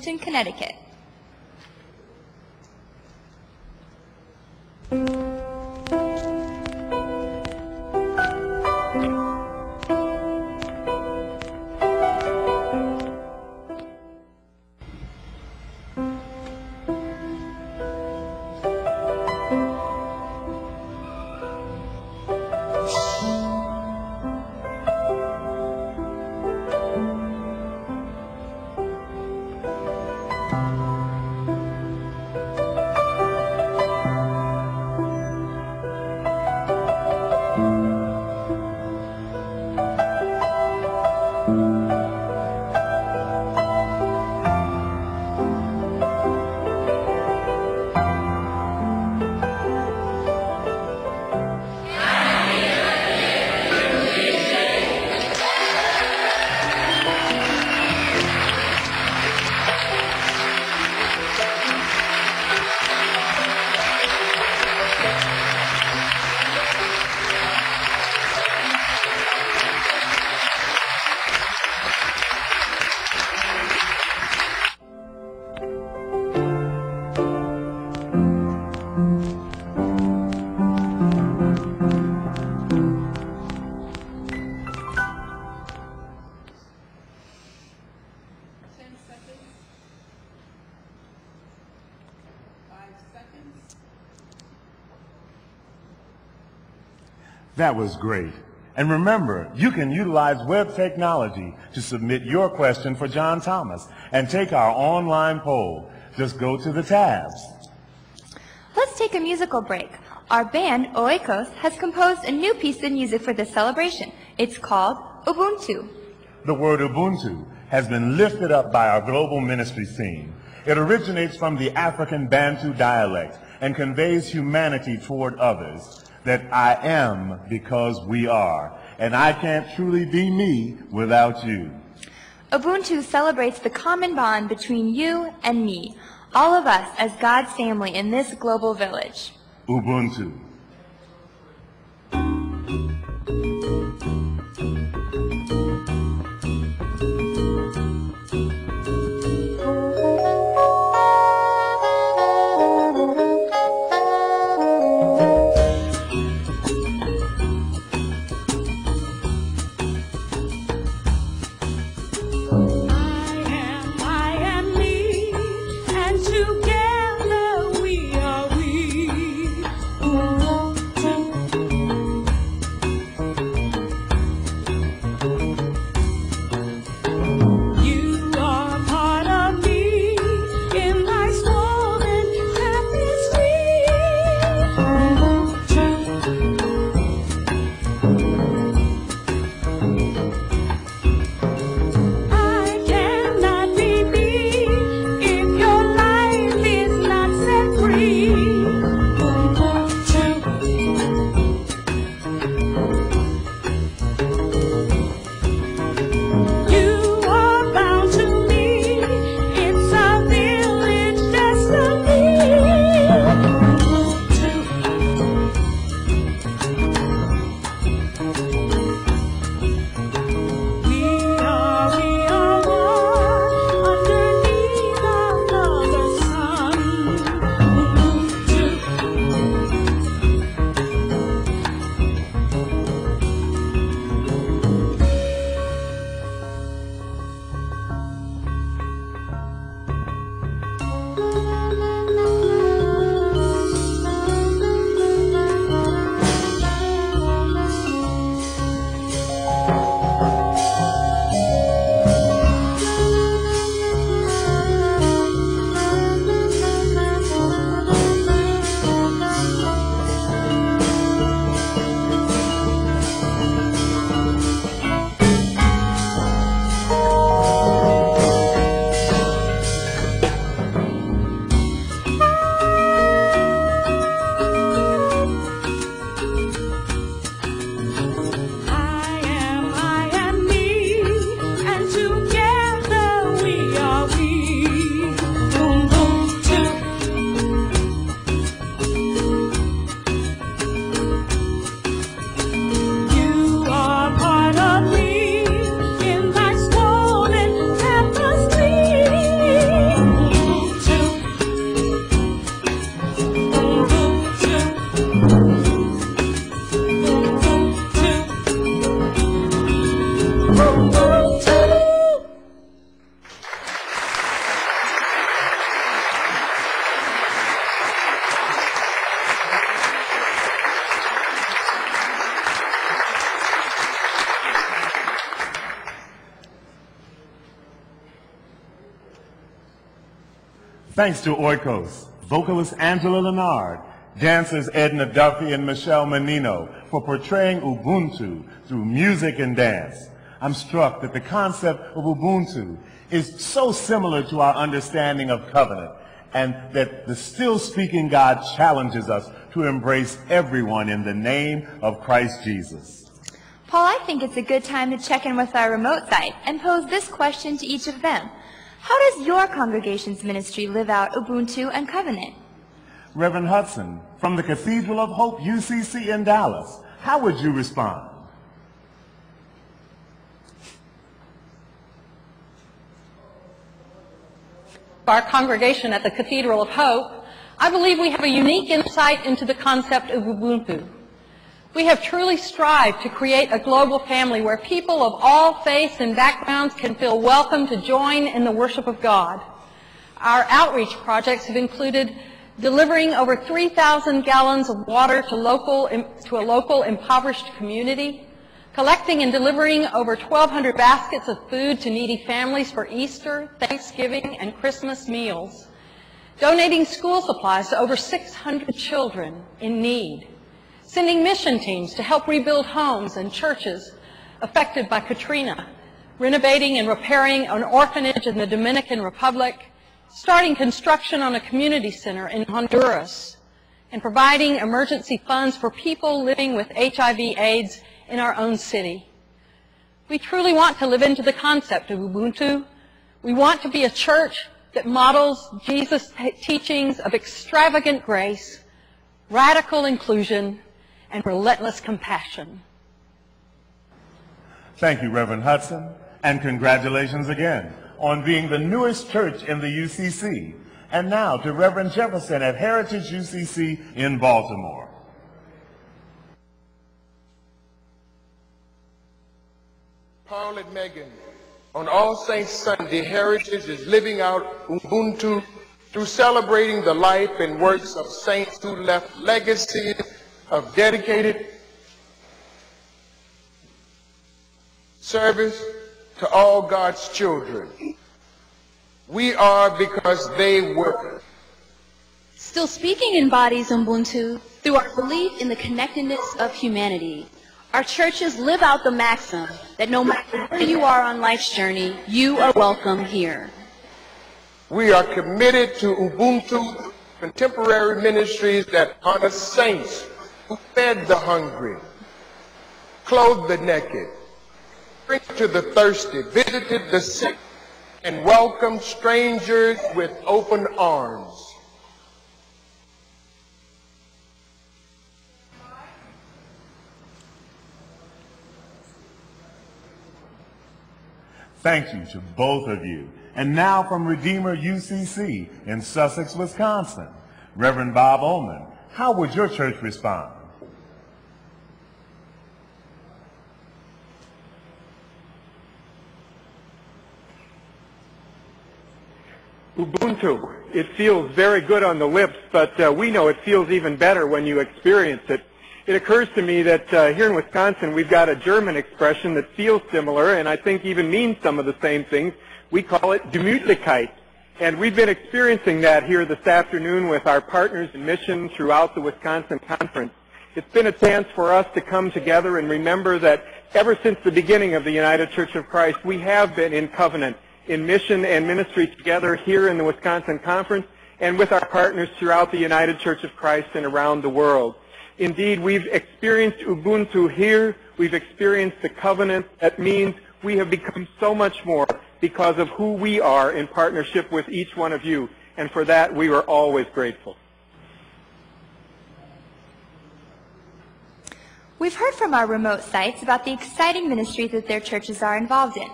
Connecticut. That was great. And remember, you can utilize web technology to submit your question for John Thomas and take our online poll. Just go to the tabs. Let's take a musical break. Our band, Oikos, has composed a new piece of music for this celebration. It's called Ubuntu. The word Ubuntu has been lifted up by our global ministry team. It originates from the African Bantu dialect and conveys humanity toward others. That I am because we are, and I can't truly be me without you. Ubuntu celebrates the common bond between you and me, all of us as God's family in this global village. Ubuntu. Together we are we. Thanks to Oikos, vocalist Angela Leonard, dancers Edna Duffy and Michelle Menino for portraying Ubuntu through music and dance. I'm struck that the concept of Ubuntu is so similar to our understanding of covenant, and that the still speaking God challenges us to embrace everyone in the name of Christ Jesus. Paul, I think it's a good time to check in with our remote site and pose this question to each of them. How does your congregation's ministry live out Ubuntu and covenant? Reverend Hudson, from the Cathedral of Hope UCC in Dallas, how would you respond? Our congregation at the Cathedral of Hope, I believe we have a unique insight into the concept of Ubuntu. We have truly strived to create a global family where people of all faiths and backgrounds can feel welcome to join in the worship of God. Our outreach projects have included delivering over 3,000 gallons of water to a local impoverished community, collecting and delivering over 1,200 baskets of food to needy families for Easter, Thanksgiving, and Christmas meals, donating school supplies to over 600 children in need, sending mission teams to help rebuild homes and churches affected by Katrina, renovating and repairing an orphanage in the Dominican Republic, starting construction on a community center in Honduras, and providing emergency funds for people living with HIV/AIDS in our own city. We truly want to live into the concept of Ubuntu. We want to be a church that models Jesus' teachings of extravagant grace, radical inclusion, and relentless compassion. Thank you, Reverend Hudson, and congratulations again on being the newest church in the UCC. And now to Reverend Jefferson at Heritage UCC in Baltimore. Paul and Megan, on All Saints Sunday, Heritage is living out Ubuntu through celebrating the life and works of saints who left legacies of dedicated service to all God's children. We are because they were. Still Speaking embodies Ubuntu through our belief in the connectedness of humanity. Our churches live out the maxim that no matter where you are on life's journey, you are welcome here. We are committed to Ubuntu contemporary ministries that honor saints who fed the hungry, clothed the naked, preached to the thirsty, visited the sick, and welcomed strangers with open arms. Thank you to both of you. And now from Redeemer UCC in Sussex, Wisconsin, Reverend Bob Ullman, how would your church respond? Ubuntu. It feels very good on the lips, but we know it feels even better when you experience it. It occurs to me that here in Wisconsin we've got a German expression that feels similar and I think even means some of the same things. We call it Gemütlichkeit. And we've been experiencing that here this afternoon with our partners in mission throughout the Wisconsin Conference. It's been a chance for us to come together and remember that ever since the beginning of the United Church of Christ, we have been in covenant, in mission and ministry together here in the Wisconsin Conference and with our partners throughout the United Church of Christ and around the world. Indeed, we've experienced Ubuntu here. We've experienced the covenant. That means we have become so much more because of who we are in partnership with each one of you. And for that, we are always grateful. We've heard from our remote sites about the exciting ministries that their churches are involved in.